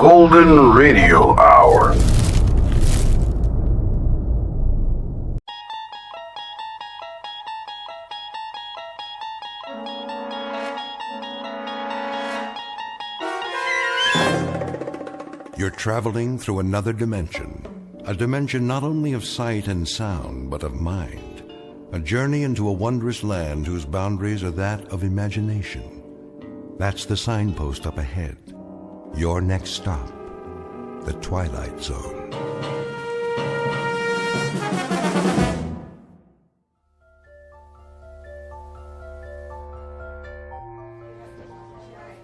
Golden Radio Hour. You're traveling through another dimension. A dimension not only of sight and sound, but of mind. A journey into a wondrous land whose boundaries are that of imagination. That's the signpost up ahead. Your next stop, the Twilight Zone.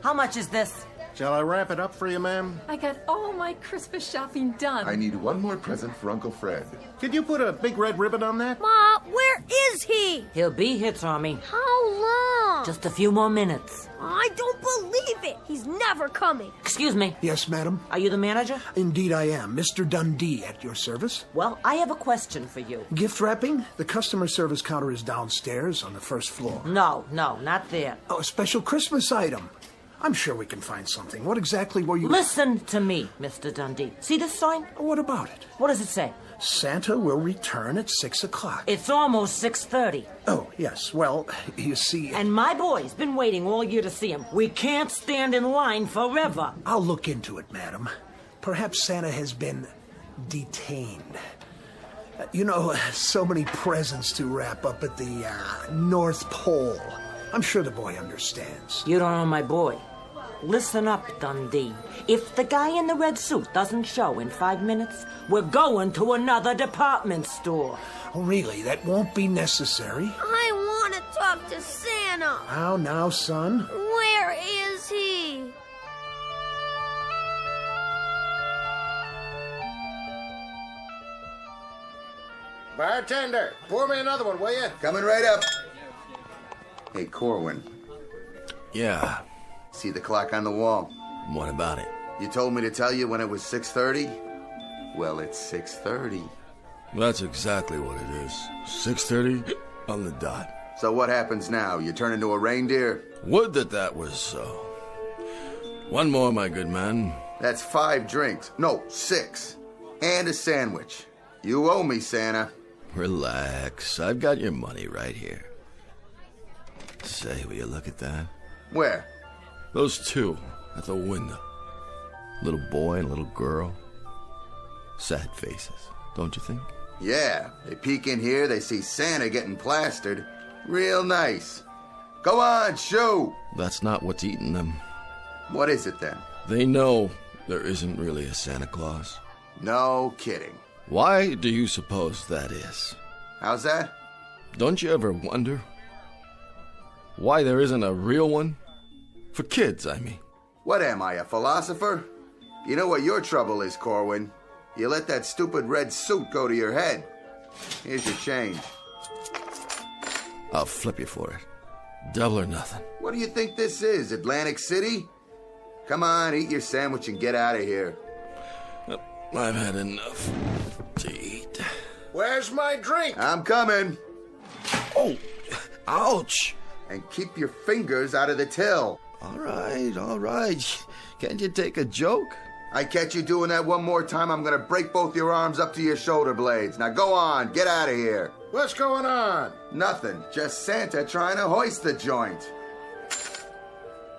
How much is this? Shall I wrap it up for you, ma'am? I got all my Christmas shopping done. I need one more present for Uncle Fred. Could you put a big red ribbon on that? Ma, where is he? He'll be here, Tommy. How long? Just a few more minutes. I don't believe it. He's never coming. Excuse me. Yes, madam? Are you the manager? Indeed I am. Mr. Dundee at your service. Well, I have a question for you. Gift wrapping? The customer service counter is downstairs on the first floor. No, not there. Oh, a special Christmas item. I'm sure we can find something. What exactly were you... Listen to me, Mr. Dundee. See this sign? What about it? What does it say? Santa will return at 6 o'clock. It's almost 6:30. Oh, yes. Well, you see... And my boy's been waiting all year to see him. We can't stand in line forever. I'll look into it, madam. Perhaps Santa has been detained. So many presents to wrap up at the North Pole. I'm sure the boy understands. You don't know my boy. Listen up, Dundee. If the guy in the red suit doesn't show in 5 minutes, we're going to another department store. Oh, really? That won't be necessary. I want to talk to Santa. How now, son? Where is he? Bartender, pour me another one, will you? Coming right up. Hey, Corwin. Yeah, See the clock on the wall? what about it? You told me to tell you when it was 6:30? Well, it's 6:30. That's exactly what it is. 6:30 on the dot. So what happens now? You turn into a reindeer? Would that was so. One more, my good man. That's 5 drinks. No, 6. And a sandwich. You owe me, Santa. Relax. I've got your money right here. Say, will you look at that? Where? Those two at the window. Little boy and little girl. Sad faces, don't you think? Yeah, they peek in here, they see Santa getting plastered. Real nice. Go on, shoot! That's not what's eating them. What is it then? They know there isn't really a Santa Claus. No kidding. Why do you suppose that is? How's that? Don't you ever wonder why there isn't a real one? For kids, I mean. What am I, a philosopher? You know what your trouble is, Corwin? You let that stupid red suit go to your head. Here's your change. I'll flip you for it. Double or nothing. What do you think this is, Atlantic City? Come on, eat your sandwich and get out of here. I've had enough to eat. Where's my drink? I'm coming. Oh, ouch. And keep your fingers out of the till. All right. Can't you take a joke? I catch you doing that one more time, I'm gonna break both your arms up to your shoulder blades. Now go on, get out of here. What's going on? Nothing, just Santa trying to hoist the joint.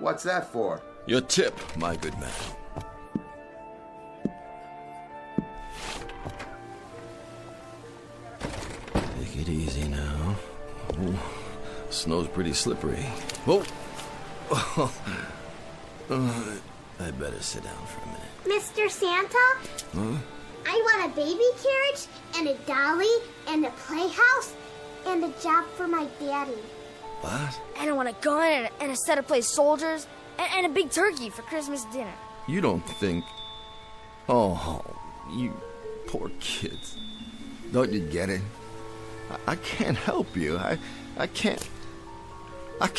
What's that for? Your tip, my good man. Take it easy now. Oh, snow's pretty slippery. Whoa. I better sit down for a minute. Mr. Santa? Huh? I want a baby carriage and a dolly and a playhouse and a job for my daddy. What? And I want a gun and a set of play soldiers and a big turkey for Christmas dinner. You don't think... Oh, you poor kids. Don't you get it? I can't help you. I can't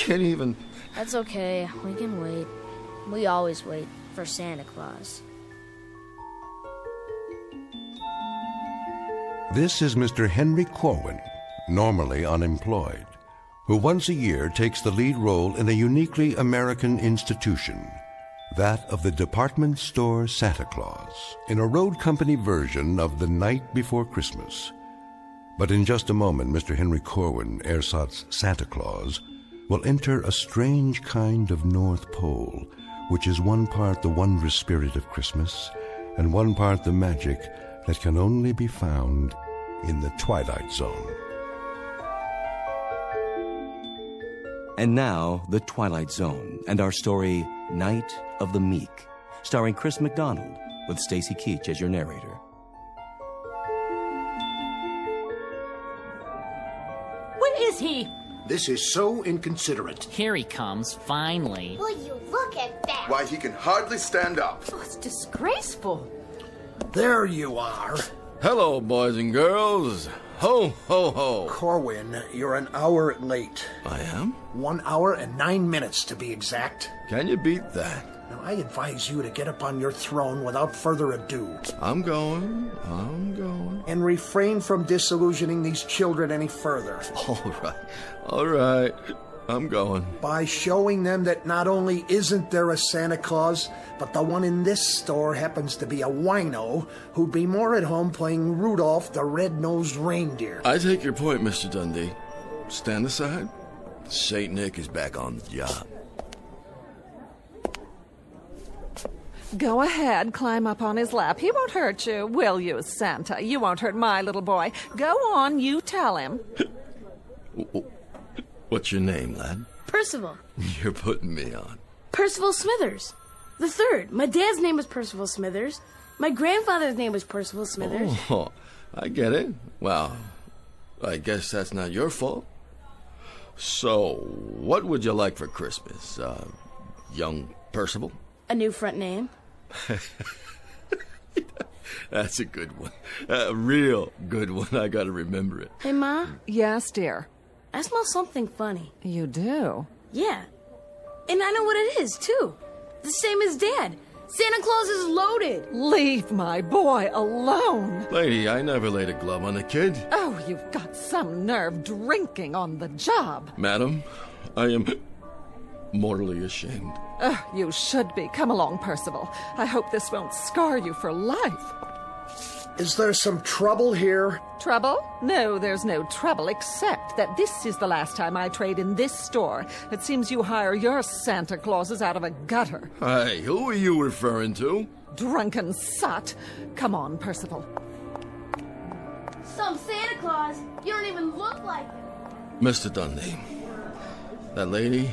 even... That's okay. We can wait. We always wait for Santa Claus. This is Mr. Henry Corwin, normally unemployed, who once a year takes the lead role in a uniquely American institution, that of the department store Santa Claus, in a road company version of The Night Before Christmas. But in just a moment, Mr. Henry Corwin, Airsot's Santa Claus, will enter a strange kind of North Pole, which is one part the wondrous spirit of Christmas and one part the magic that can only be found in the Twilight Zone. And now, The Twilight Zone, and our story, Night of the Meek, starring Chris McDonald, with Stacy Keach as your narrator. Where is he? This is so inconsiderate. Here he comes, finally. Will you look at that? Why, he can hardly stand up. Oh, it's disgraceful. There you are. Hello, boys and girls. Ho, ho, ho. Corwin, you're an hour late. I am? 1 hour and 9 minutes to be exact. Can you beat that? Now, I advise you to get up on your throne without further ado. I'm going. And refrain from disillusioning these children any further. All right. I'm going. By showing them that not only isn't there a Santa Claus, but the one in this store happens to be a wino who'd be more at home playing Rudolph the Red-Nosed Reindeer. I take your point, Mr. Dundee. Stand aside. Saint Nick is back on the job. Go ahead, climb up on his lap. He won't hurt you, will you, Santa? You won't hurt my little boy. Go on, you tell him. What's your name, lad? Percival. You're putting me on. Percival Smithers. The third. My dad's name was Percival Smithers. My grandfather's name was Percival Smithers. Oh, I get it. Well, I guess that's not your fault. So, what would you like for Christmas, young Percival? A new front name. That's a good one. A real good one. I gotta remember it. Hey, Ma? Yes, dear. I smell something funny. You do? Yeah. And I know what it is, too. The same as Dad. Santa Claus is loaded. Leave my boy alone. Lady, I never laid a glove on a kid. Oh, you've got some nerve drinking on the job. Madam, I am mortally ashamed. You should be. Come along, Percival. I hope this won't scar you for life. Is there some trouble here? Trouble? No, there's no trouble, except that this is the last time I trade in this store. It seems you hire your Santa Clauses out of a gutter. Hey, who are you referring to? Drunken sot. Come on, Percival. Some Santa Claus? You don't even look like him. Mr. Dundee, that lady's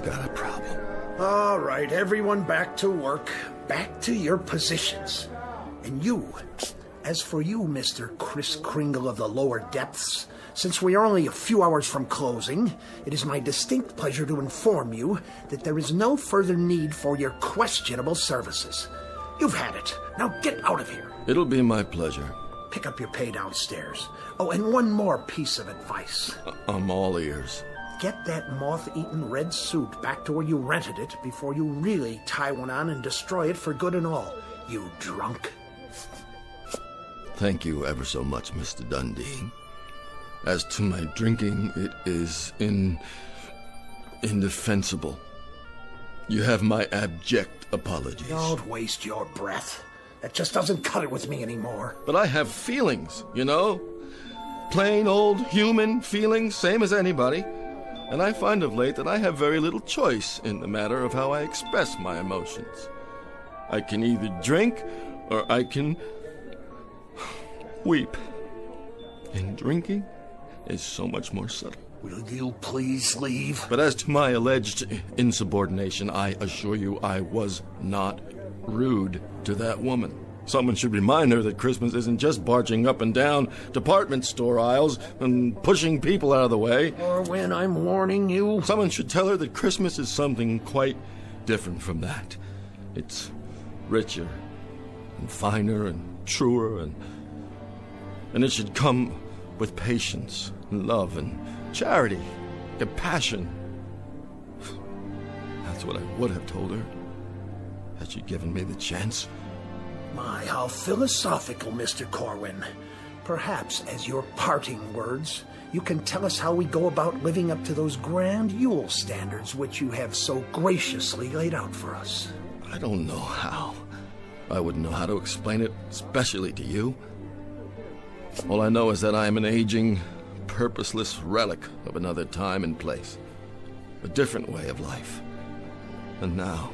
got a problem. All right, everyone back to work. Back to your positions. And you, as for you, Mr. Kris Kringle of the lower depths, since we are only a few hours from closing, it is my distinct pleasure to inform you that there is no further need for your questionable services. You've had it. Now get out of here. It'll be my pleasure. Pick up your pay downstairs. Oh, and one more piece of advice. I'm all ears. Get that moth-eaten red suit back to where you rented it before you really tie one on and destroy it for good and all, you drunk. Thank you ever so much, Mr. Dundee. As to my drinking, it is indefensible. You have my abject apologies. Don't waste your breath. That just doesn't cut it with me anymore. But I have feelings, you know? Plain old human feelings, same as anybody. And I find of late that I have very little choice in the matter of how I express my emotions. I can either drink or I can weep. And drinking is so much more subtle. Will you please leave? But as to my alleged insubordination, I assure you I was not rude to that woman. Someone should remind her that Christmas isn't just barging up and down department store aisles and pushing people out of the way. Or when I'm warning you. Someone should tell her that Christmas is something quite different from that. It's richer and finer and truer, and it should come with patience and love and charity, compassion. That's what I would have told her, had she given me the chance. My, how philosophical, Mr. Corwin. Perhaps, as your parting words, you can tell us how we go about living up to those grand Yule standards which you have so graciously laid out for us. I don't know how. I wouldn't know how to explain it, especially to you. All I know is that I am an aging, purposeless relic of another time and place. A different way of life. And now,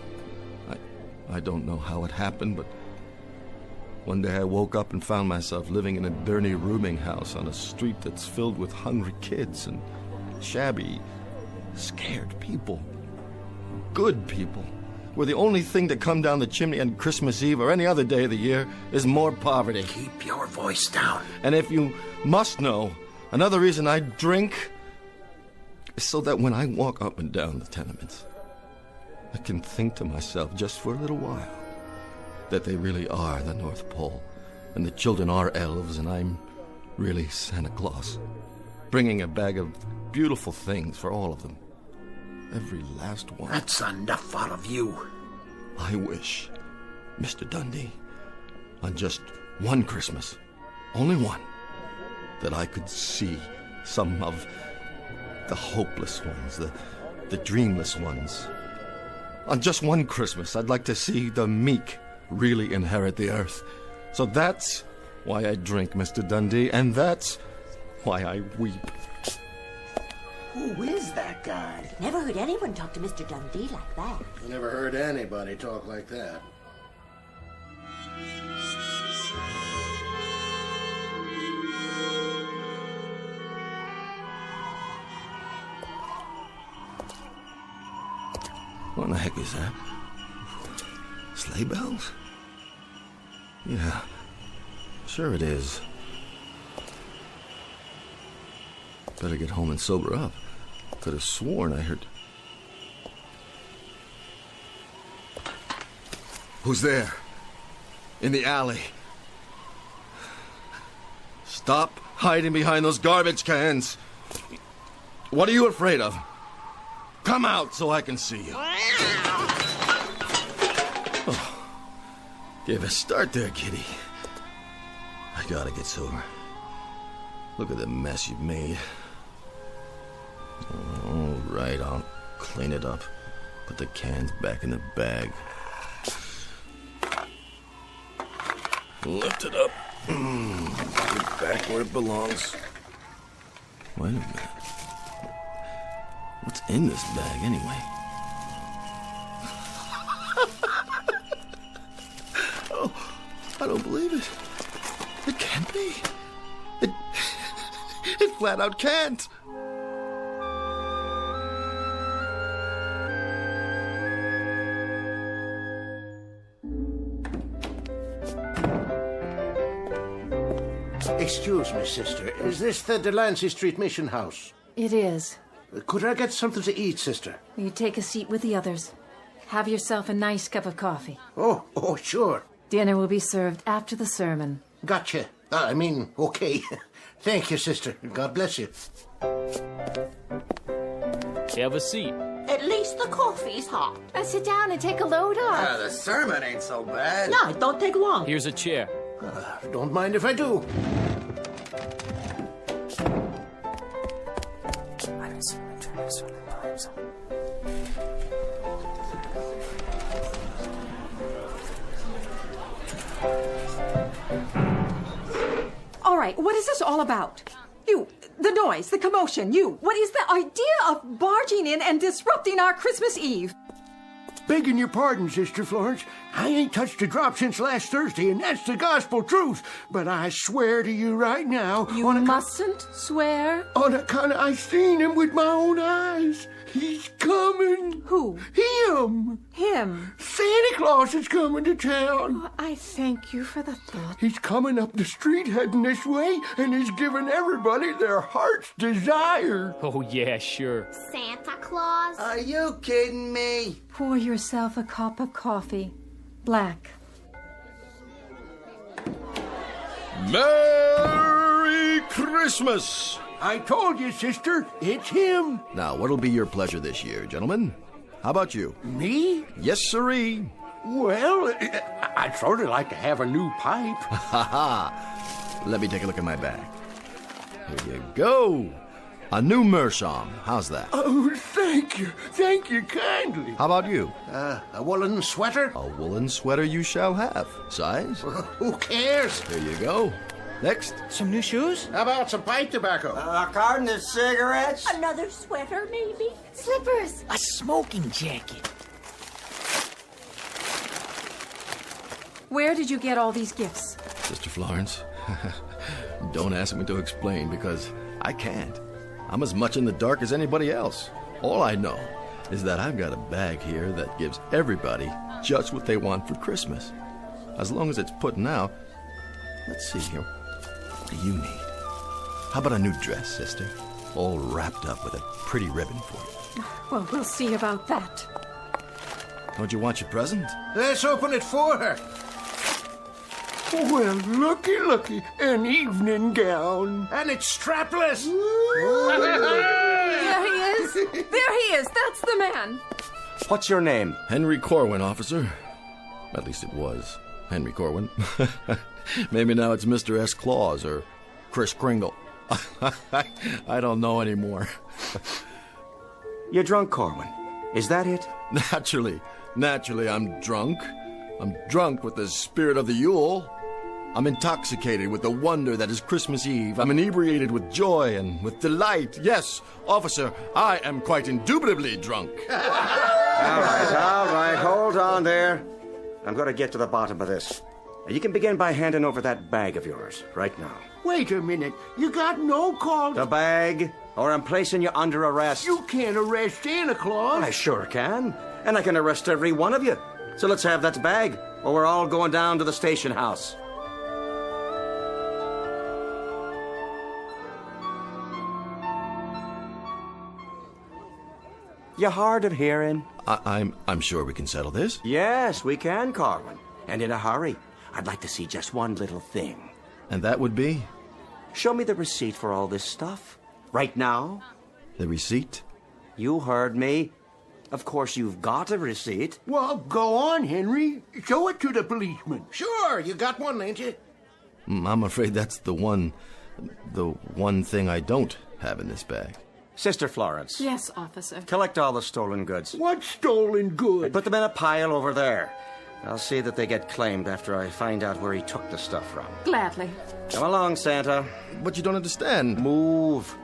I don't know how it happened, but one day I woke up and found myself living in a dirty rooming house on a street that's filled with hungry kids and shabby, scared people. Good people. Where the only thing to come down the chimney on Christmas Eve or any other day of the year is more poverty. Keep your voice down. And if you must know, another reason I drink is so that when I walk up and down the tenements, I can think to myself just for a little while that they really are the North Pole, and the children are elves, and I'm really Santa Claus, bringing a bag of beautiful things for all of them. Every last one. That's enough out of you. I wish, Mr. Dundee, on just one Christmas, only one, that I could see some of the hopeless ones, the dreamless ones. On just one Christmas, I'd like to see the meek really inherit the earth. So that's why I drink, Mr. Dundee, and that's why I weep. Who is that guy? Never heard anyone talk to Mr. Dundee like that. I never heard anybody talk like that. What the heck is that? Sleigh bells? Yeah, sure it is. Better get home and sober up. Could have sworn I heard... Who's there? In the alley. Stop hiding behind those garbage cans. What are you afraid of? Come out so I can see you. Oh, give a start there, kitty. I gotta get sober. Look at the mess you've made. All right, I'll clean it up. Put the cans back in the bag. Lift it up. Put it back where it belongs. Wait a minute. What's in this bag, anyway? Oh, I don't believe it. It can't be. It flat out can't. Excuse me, sister. Is this the Delancey Street Mission House? It is. Could I get something to eat, sister? Will you take a seat with the others? Have yourself a nice cup of coffee. Oh, sure. Dinner will be served after the sermon. Gotcha. Okay. Thank you, sister. God bless you. Have a seat. At least the coffee's hot. Sit down and take a load off. The sermon ain't so bad. No, it don't take long. Here's a chair. Don't mind if I do. All right, what is this all about? You, the noise, the commotion, you. What is the idea of barging in and disrupting our Christmas Eve? Begging your pardon, Sister Florence. I ain't touched a drop since last Thursday, and that's the gospel truth. But I swear to you right now... You mustn't swear. On account of I seen him with my own eyes. He's coming. Who? Him. Him? Santa Claus is coming to town. Oh, I thank you for the thought. He's coming up the street heading this way, and he's giving everybody their heart's desire. Oh, yeah, sure. Santa Claus? Are you kidding me? Pour yourself a cup of coffee. Black. Merry Christmas! I told you, sister, it's him. Now, what'll be your pleasure this year, gentlemen? How about you? Me? Yes, sirree. Well, I'd sort of like to have a new pipe. Ha ha! Let me take a look at my bag. Here you go. A new meerschaum. How's that? Oh, thank you. Thank you kindly. How about you? A woolen sweater? A woolen sweater you shall have. Size? Who cares? Here you go. Next. Some new shoes? How about some pipe tobacco? A carton of cigarettes? Another sweater, maybe? Slippers. A smoking jacket. Where did you get all these gifts? Sister Florence, don't ask me to explain because I can't. I'm as much in the dark as anybody else. All I know is that I've got a bag here that gives everybody just what they want for Christmas. As long as it's putting out. Let's see here. What do you need? How about a new dress, sister? All wrapped up with a pretty ribbon for you. Well, we'll see about that. Don't you want your present? Let's open it for her. Well, looky, an evening gown. And it's strapless. There he is. There he is. That's the man. What's your name? Henry Corwin, officer. At least it was Henry Corwin. Maybe now it's Mr. S. Claus or Kris Kringle. I don't know anymore. You're drunk, Corwin. Is that it? Naturally, I'm drunk. I'm drunk with the spirit of the Yule. I'm intoxicated with the wonder that is Christmas Eve. I'm inebriated with joy and with delight. Yes, officer, I am quite indubitably drunk. All right, hold on there. I'm going to get to the bottom of this. You can begin by handing over that bag of yours right now. Wait a minute. You got no call. The bag, or I'm placing you under arrest. You can't arrest Santa Claus. I sure can. And I can arrest every one of you. So let's have that bag, or we're all going down to the station house. You hard of hearing? I'm sure we can settle this. Yes, we can, Corwin. And in a hurry. I'd like to see just one little thing. And that would be? Show me the receipt for all this stuff. Right now. The receipt? You heard me. Of course you've got a receipt. Well, go on, Henry. Show it to the policeman. Sure, you got one, ain't you? I'm afraid that's the one thing I don't have in this bag. Sister Florence. Yes, officer. Collect all the stolen goods. What stolen goods? Put them in a pile over there. I'll see that they get claimed after I find out where he took the stuff from. Gladly. Come along, Santa. But you don't understand. Move.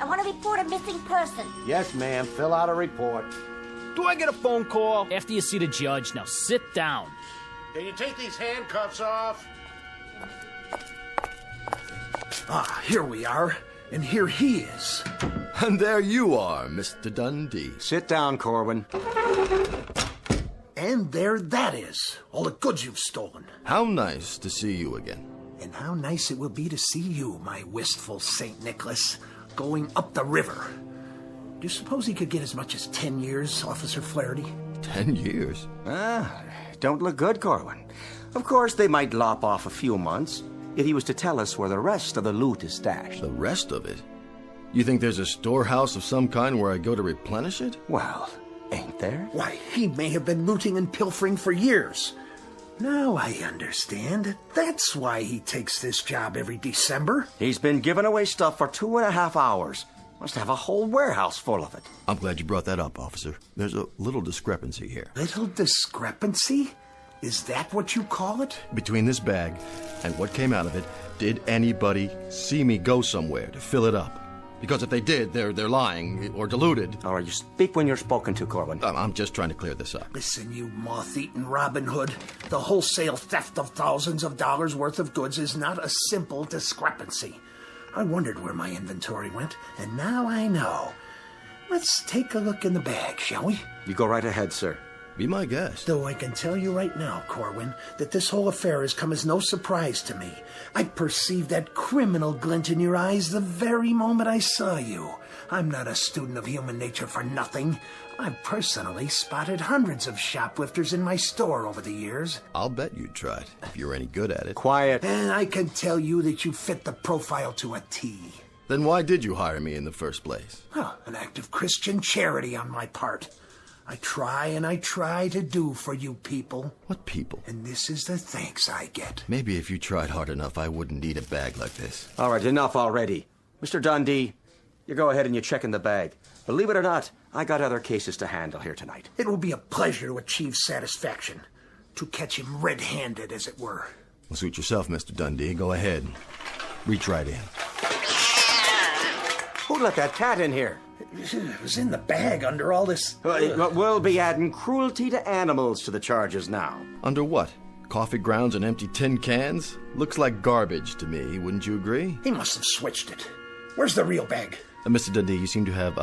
I want to report a missing person. Yes, ma'am. Fill out a report. Do I get a phone call? After you see the judge, now sit down. Can you take these handcuffs off? Here we are. And here he is. And there you are, Mr. Dundee. Sit down, Corwin. And there that is. All the goods you've stolen. How nice to see you again. And how nice it will be to see you, my wistful St. Nicholas, going up the river. Do you suppose he could get as much as 10 years, Officer Flaherty? 10 years? Don't look good, Corwin. Of course, they might lop off a few months if he was to tell us where the rest of the loot is stashed. The rest of it? You think there's a storehouse of some kind where I go to replenish it? Well, ain't there? Why, he may have been looting and pilfering for years. Now I understand. That's why he takes this job every December. He's been giving away stuff for 2.5 hours. Must have a whole warehouse full of it. I'm glad you brought that up, officer. There's a little discrepancy here. Little discrepancy? Is that what you call it? Between this bag and what came out of it, did anybody see me go somewhere to fill it up? Because if they did, they're lying or deluded. All right, you speak when you're spoken to, Corwin. I'm just trying to clear this up. Listen, you moth-eaten Robin Hood. The wholesale theft of thousands of dollars worth of goods is not a simple discrepancy. I wondered where my inventory went, and now I know. Let's take a look in the bag, shall we? You go right ahead, sir. Be my guest. Though I can tell you right now, Corwin, that this whole affair has come as no surprise to me. I perceived that criminal glint in your eyes the very moment I saw you. I'm not a student of human nature for nothing. I've personally spotted hundreds of shoplifters in my store over the years. I'll bet you tried, if you're any good at it. Quiet. And I can tell you that you fit the profile to a T. Then why did you hire me in the first place? An act of Christian charity on my part. I try and I try to do for you people. What people? And this is the thanks I get. Maybe if you tried hard enough, I wouldn't need a bag like this. All right, enough already. Mr. Dundee, you go ahead and you check in the bag. Believe it or not, I got other cases to handle here tonight. It will be a pleasure to achieve satisfaction. To catch him red-handed, as it were. Well, suit yourself, Mr. Dundee. Go ahead. Reach right in. Who let that cat in here? It was in the bag under all this... We'll be adding cruelty to animals to the charges now. Under what? Coffee grounds and empty tin cans? Looks like garbage to me, wouldn't you agree? He must have switched it. Where's the real bag? Mr. Dundee, you seem to have,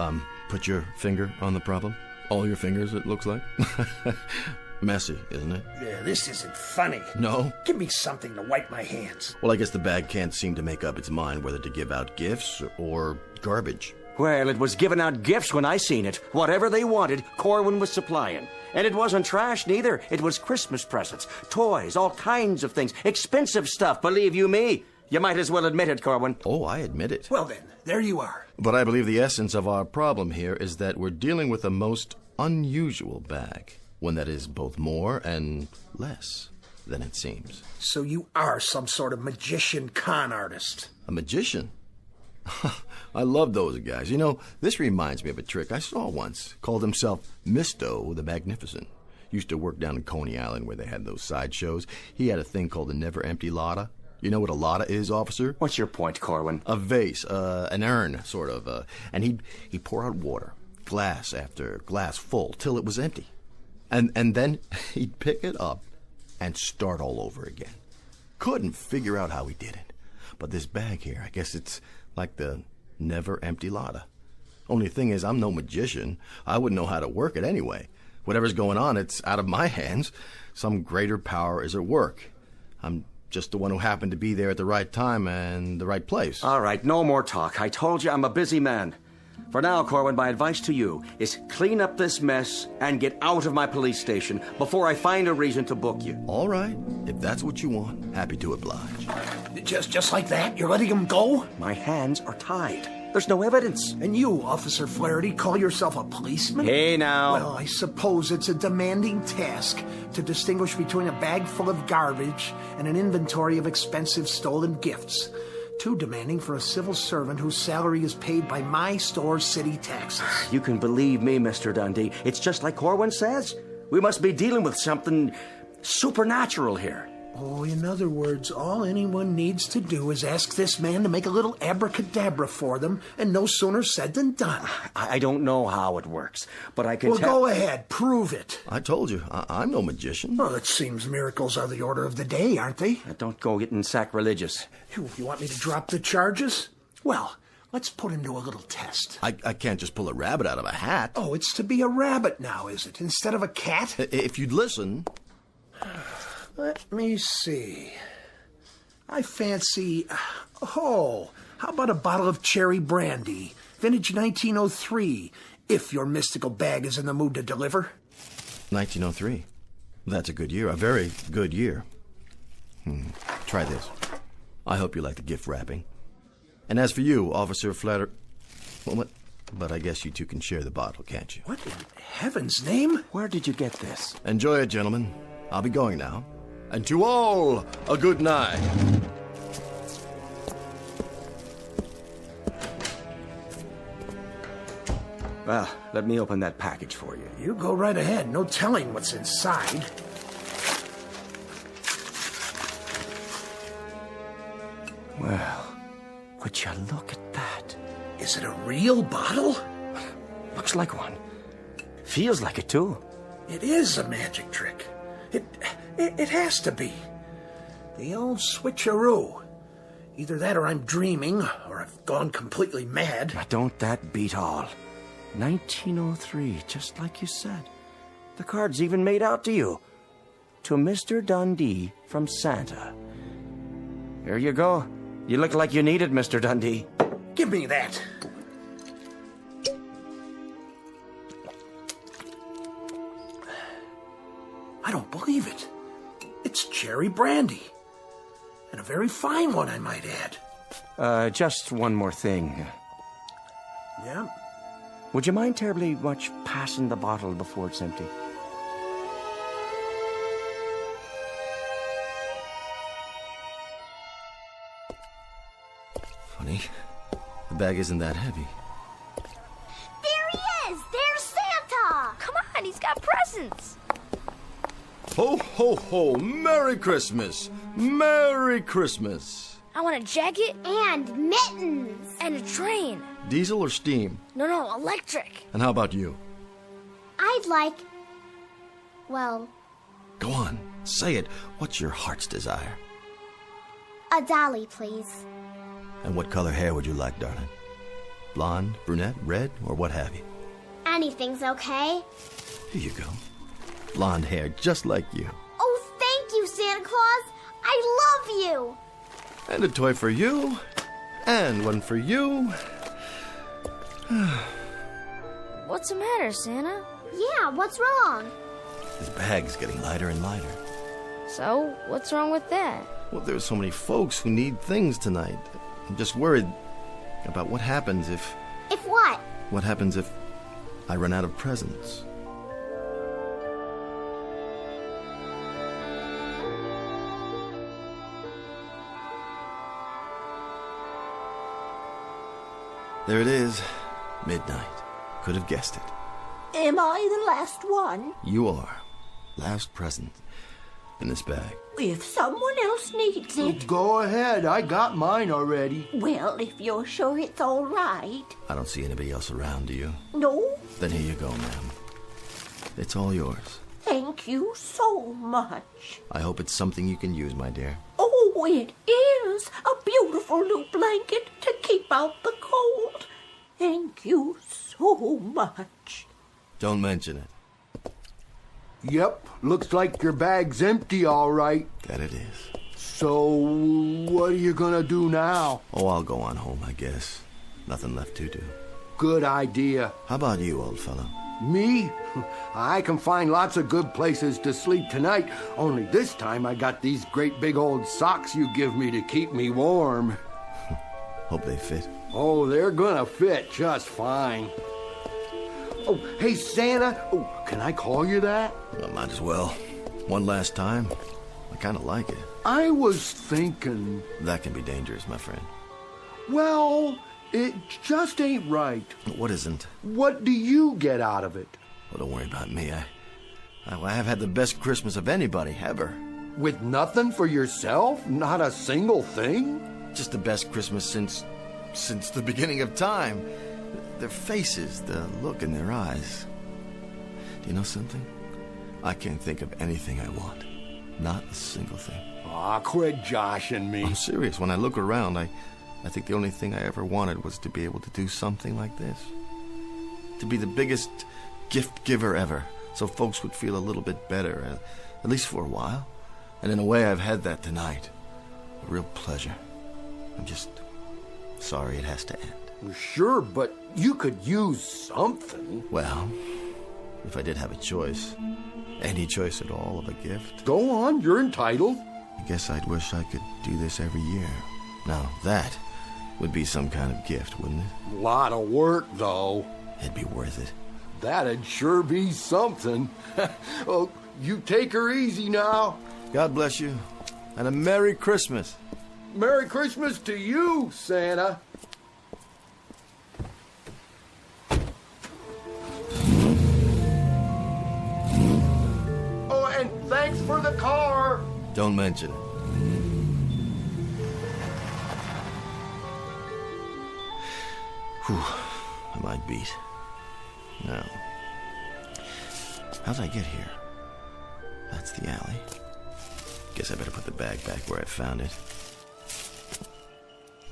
put your finger on the problem. All your fingers, it looks like. Messy, isn't it? Yeah, this isn't funny. No? Give me something to wipe my hands. Well, I guess the bag can't seem to make up its mind whether to give out gifts or garbage. Well, it was giving out gifts when I seen it. Whatever they wanted, Corwin was supplying. And it wasn't trash, neither. It was Christmas presents, toys, all kinds of things. Expensive stuff, believe you me. You might as well admit it, Corwin. Oh, I admit it. Well then, there you are. But I believe the essence of our problem here is that we're dealing with a most unusual bag. One that is both more and less than it seems. So you are some sort of magician con artist. A magician? I love those guys. You know, this reminds me of a trick I saw once. Called himself Misto the Magnificent. Used to work down in Coney Island where they had those sideshows. He had a thing called the Never Empty Lotta. You know what a lotta is, officer? What's your point, Corwin? A vase, an urn, sort of. And he'd pour out water, glass after glass full, till it was empty. And then he'd pick it up and start all over again. Couldn't figure out how he did it. But this bag here, I guess it's like the never empty lotta. Only thing is, I'm no magician. I wouldn't know how to work it anyway. Whatever's going on, it's out of my hands. Some greater power is at work. I'm just the one who happened to be there at the right time and the right place. All right, no more talk. I told you I'm a busy man. For now, Corwin, my advice to you is clean up this mess and get out of my police station before I find a reason to book you. All right. If that's what you want, happy to oblige. Just like that? You're letting him go? My hands are tied. There's no evidence. And you, Officer Flaherty, call yourself a policeman? Hey, now. Well, I suppose it's a demanding task to distinguish between a bag full of garbage and an inventory of expensive stolen gifts. Too demanding for a civil servant whose salary is paid by my store's city taxes. You can believe me, Mr. Dundee. It's just like Corwin says. We must be dealing with something supernatural here. Oh, in other words, all anyone needs to do is ask this man to make a little abracadabra for them, and no sooner said than done. I don't know how it works, but I can tell... Well, go ahead. Prove it. I told you, I'm no magician. Well, it seems miracles are the order of the day, aren't they? Don't go getting sacrilegious. You want me to drop the charges? Well, let's put him to a little test. I can't just pull a rabbit out of a hat. Oh, it's to be a rabbit now, is it? Instead of a cat? If you'd listen... Let me see. I fancy... Oh, how about a bottle of cherry brandy? Vintage 1903, if your mystical bag is in the mood to deliver. 1903? That's a good year. A very good year. Try this. I hope you like the gift wrapping. And as for you, Officer Flatter... Well, but I guess you two can share the bottle, can't you? What in heaven's name? Where did you get this? Enjoy it, gentlemen. I'll be going now. And to all, a good night. Well, let me open that package for you. You go right ahead. No telling what's inside. Well, would you look at that? Is it a real bottle? Looks like one. Feels like it, too. It is a magic trick. It has to be. The old switcheroo. Either that or I'm dreaming, or I've gone completely mad. Now, don't that beat all? 1903, just like you said. The card's even made out to you. To Mr. Dundee from Santa. Here you go. You look like you need it, Mr. Dundee. Give me that. I don't believe it. It's cherry brandy. And a very fine one, I might add. Just one more thing. Yeah? Would you mind terribly much passing the bottle before it's empty? Funny, the bag isn't that heavy. There he is! There's Santa! Come on, he's got presents. Ho, ho, ho! Merry Christmas! Merry Christmas! I want a jacket And mittens! and a train. Diesel or steam? No, electric. And how about you? I'd like... well, Go on, say it. What's your heart's desire? a dolly, please. And what color hair would you like, darling? Blonde, brunette, red, or what have you? Anything's okay. Here you go. Blonde hair, just like you. Oh, thank you, Santa Claus! I love you! And a toy for you. And one for you. What's the matter, Santa? Yeah, what's wrong? This bag's getting lighter and lighter. So, what's wrong with that? Well, there's so many folks who need things tonight. I'm just worried about what happens if... If what? What happens if I run out of presents? There it is. Midnight. Could have guessed it. Am I the last one? You are. Last present in this bag. If someone else needs it. Go ahead. I got mine already. Well, if you're sure it's all right. I don't see anybody else around, do you? No, Then here you go, ma'am. It's all yours. thank you so much. I hope it's something you can use, my dear. Oh, it is a beautiful new blanket to keep out the cold. Thank you so much. Don't mention it. Yep, looks like your bag's empty, all right. That it is. So, what are you gonna do now? Oh, I'll go on home, I guess. Nothing left to do. Good idea. How about you, old fellow? Me? I can find lots of good places to sleep tonight, only this time I got these great big old socks you give me to keep me warm. Hope they fit. Oh, they're gonna fit just fine. Oh, hey, Santa. Oh, can I call you that? Well, might as well. One last time. I kind of like it. I was thinking... That can be dangerous, my friend. Well, it just ain't right. What isn't? What do you get out of it? Well, don't worry about me. I have had the best Christmas of anybody, ever. With nothing for yourself? Not a single thing? Just the best Christmas since the beginning of time. Their faces, the look in their eyes. Do you know something? I can't think of anything I want. Not a single thing. Aw, quit joshing me. I'm serious. When I look around, I think the only thing I ever wanted was to be able to do something like this. To be the biggest gift giver ever, so folks would feel a little bit better, at least for a while. And in a way, I've had that tonight. A real pleasure. I'm just sorry it has to end. Sure, but you could use something. Well, if I did have a choice, any choice at all of a gift. Go on, you're entitled. I guess I'd wish I could do this every year. Now, that would be some kind of gift, wouldn't it? Lot of work, though. It'd be worth it. That'd sure be something. Oh, you take her easy now. God bless you, and a Merry Christmas. Merry Christmas to you, Santa. Oh, and thanks for the car. Don't mention it. Whew, I might beat. Now, how did I get here? That's the alley. Guess I better put the bag back where I found it.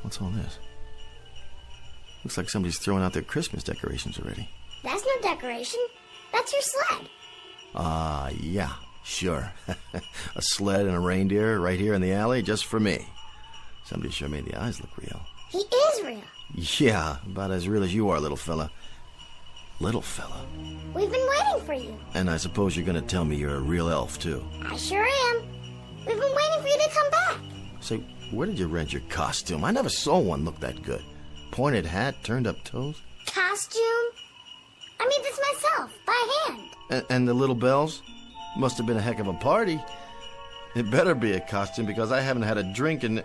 What's all this? Looks like somebody's throwing out their Christmas decorations already. That's no decoration. That's your sled. Yeah, sure. A sled and a reindeer right here in the alley just for me. Somebody sure made the eyes look real. He is real. Yeah, about as real as you are, little fella. Little fella. We've been waiting for you. And I suppose you're gonna tell me you're a real elf, too. I sure am. We've been waiting for you to come back. Say, where did you rent your costume? I never saw one look that good. Pointed hat, turned up toes. Costume? I made this myself, by hand. And the little bells? Must have been a heck of a party. It better be a costume because I haven't had a drink in...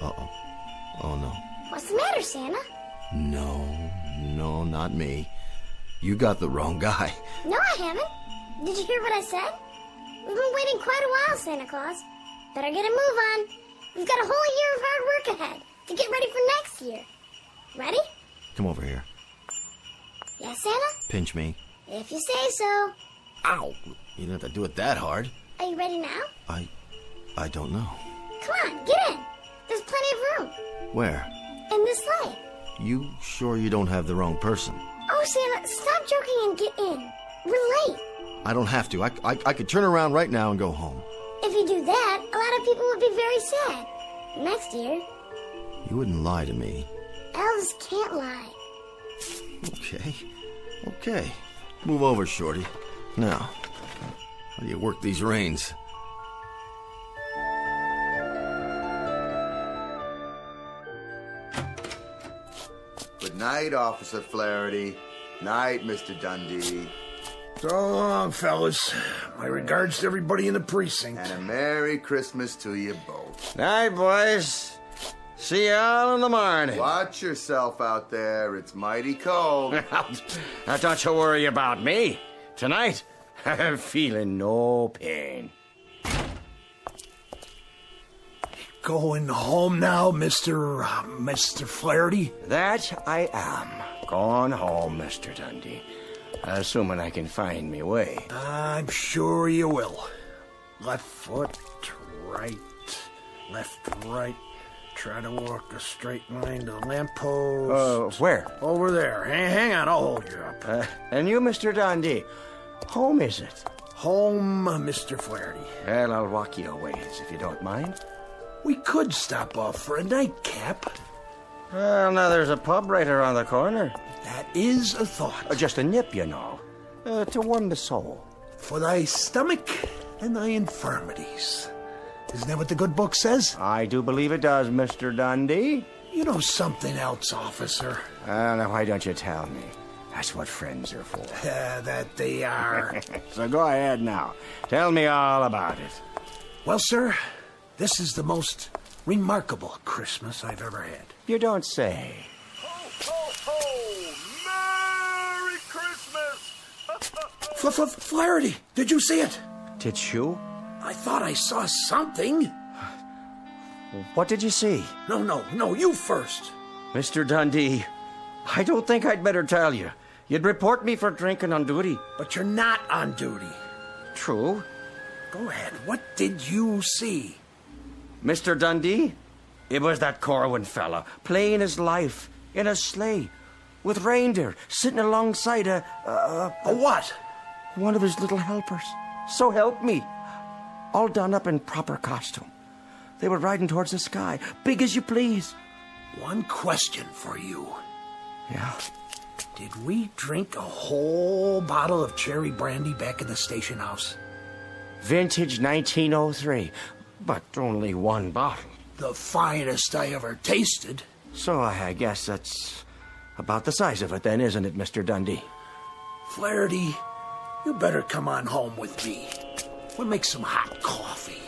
Uh-oh. Oh, no. What's the matter, Santa? No, not me. You got the wrong guy. No, I haven't. Did you hear what I said? We've been waiting quite a while, Santa Claus. Better get a move on. We've got a whole year of hard work ahead to get ready for next year. Ready? Come over here. Yes, Santa? Pinch me. If you say so. Ow! You don't have to do it that hard. Are you ready now? I don't know. Come on, get in. There's plenty of room. Where? In this sleigh. You sure you don't have the wrong person? Oh, Santa, stop joking and get in. We're late. I don't have to. I could turn around right now and go home. If you do that, a lot of people would be very sad. Next year. You wouldn't lie to me. Elves can't lie. Okay. Move over, Shorty. Now, how do you work these reins? Good night, Officer Flaherty. Night, Mr. Dundee. So long, fellas. My regards to everybody in the precinct. And a Merry Christmas to you both. Night, boys. See you all in the morning. Watch yourself out there. It's mighty cold. Now, don't you worry about me. Tonight, I'm feeling no pain. Going home now, Mr. Flaherty? That I am. Going home, Mr. Dundee. Assuming I can find me way. I'm sure you will. Left foot, right, left, right. Try to walk a straight line to the lamppost. Where? Over there. Hang on, I'll hold you up. And you, Mr. Dundee, home is it? Home, Mr. Flaherty. Well, I'll walk you a ways, if you don't mind. We could stop off for a nightcap. Well, now there's a pub right around the corner. That is a thought. Just a nip, you know. To warm the soul. For thy stomach and thy infirmities. Isn't that what the good book says? I do believe it does, Mr. Dundee. You know something else, officer. Now, why don't you tell me? That's what friends are for. That they are. So go ahead now. Tell me all about it. Well, sir, this is the most remarkable Christmas I've ever had. You don't say. Ho, ho! Merry Christmas! Flaherty, did you see it? Did you? I thought I saw something. What did you see? No, you first. Mr. Dundee, I don't think I'd better tell you. You'd report me for drinking on duty. But you're not on duty. True. Go ahead. What did you see? Mr. Dundee, it was that Corwin fella playing his life in a sleigh with reindeer sitting alongside a what? One of his little helpers. So help me. All done up in proper costume. They were riding towards the sky, big as you please. One question for you. Yeah? Did we drink a whole bottle of cherry brandy back in the station house? Vintage 1903, but only one bottle. The finest I ever tasted. So I guess that's about the size of it then, isn't it, Mr. Dundee? Flaherty, you better come on home with me. We'll make some hot coffee.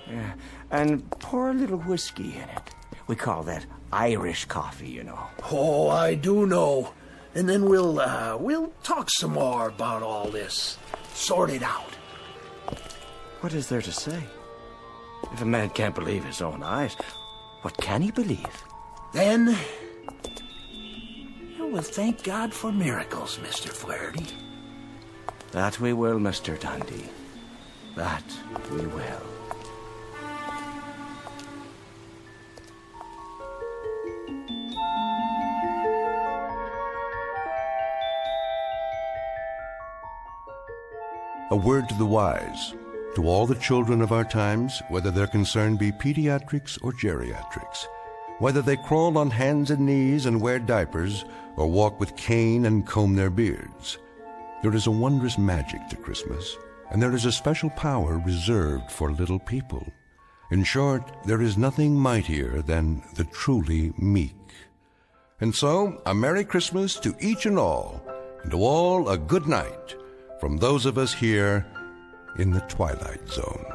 Yeah, and pour a little whiskey in it. We call that Irish coffee, you know. Oh, I do know. And then we'll talk some more about all this. Sort it out. What is there to say? If a man can't believe his own eyes, what can he believe? Then, we'll thank God for miracles, Mr. Flaherty. That we will, Mr. Dundee. That we will. A word to the wise, to all the children of our times, whether their concern be pediatrics or geriatrics, whether they crawl on hands and knees and wear diapers, or walk with cane and comb their beards. There is a wondrous magic to Christmas, and there is a special power reserved for little people. In short, there is nothing mightier than the truly meek. And so, a Merry Christmas to each and all, and to all a good night from those of us here in the Twilight Zone.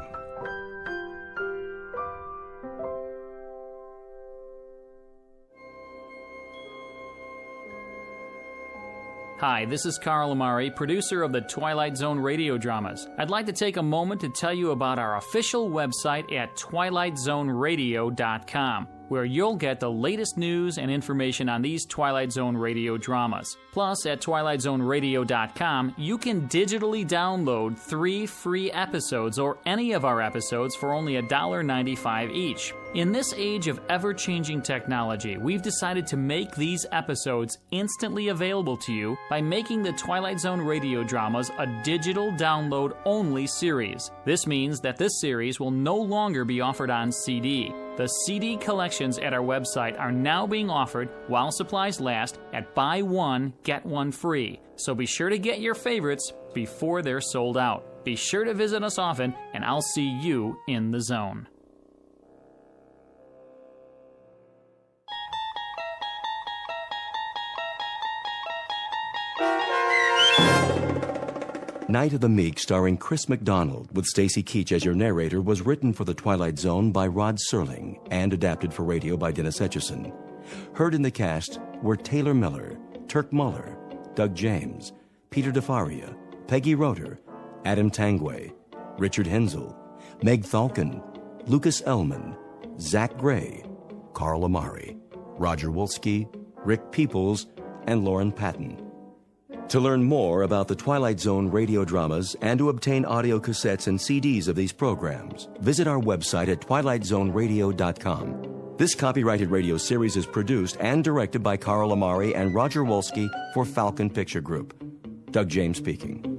Hi, this is Carl Amari, producer of the Twilight Zone radio dramas. I'd like to take a moment to tell you about our official website at twilightzoneradio.com, where you'll get the latest news and information on these Twilight Zone radio dramas. Plus, at twilightzoneradio.com, you can digitally download 3 free episodes or any of our episodes for only $1.95 each. In this age of ever-changing technology, we've decided to make these episodes instantly available to you by making the Twilight Zone radio dramas a digital download-only series. This means that this series will no longer be offered on CD. The CD collections at our website are now being offered, while supplies last, at buy one, get one free. So be sure to get your favorites before they're sold out. Be sure to visit us often, and I'll see you in the zone. Night of the Meek, starring Chris McDonald, with Stacy Keach as your narrator, was written for The Twilight Zone by Rod Serling and adapted for radio by Dennis Etchison. Heard in the cast were Taylor Miller, Turk Muller, Doug James, Peter DeFaria, Peggy Roeder, Adam Tangway, Richard Hensel, Meg Thalken, Lucas Ellman, Zach Gray, Carl Amari, Roger Wolski, Rick Peoples, and Lauren Patton. To learn more about the Twilight Zone radio dramas and to obtain audio cassettes and CDs of these programs, visit our website at twilightzoneradio.com. This copyrighted radio series is produced and directed by Carl Amari and Roger Wolski for Falcon Picture Group. Doug James speaking.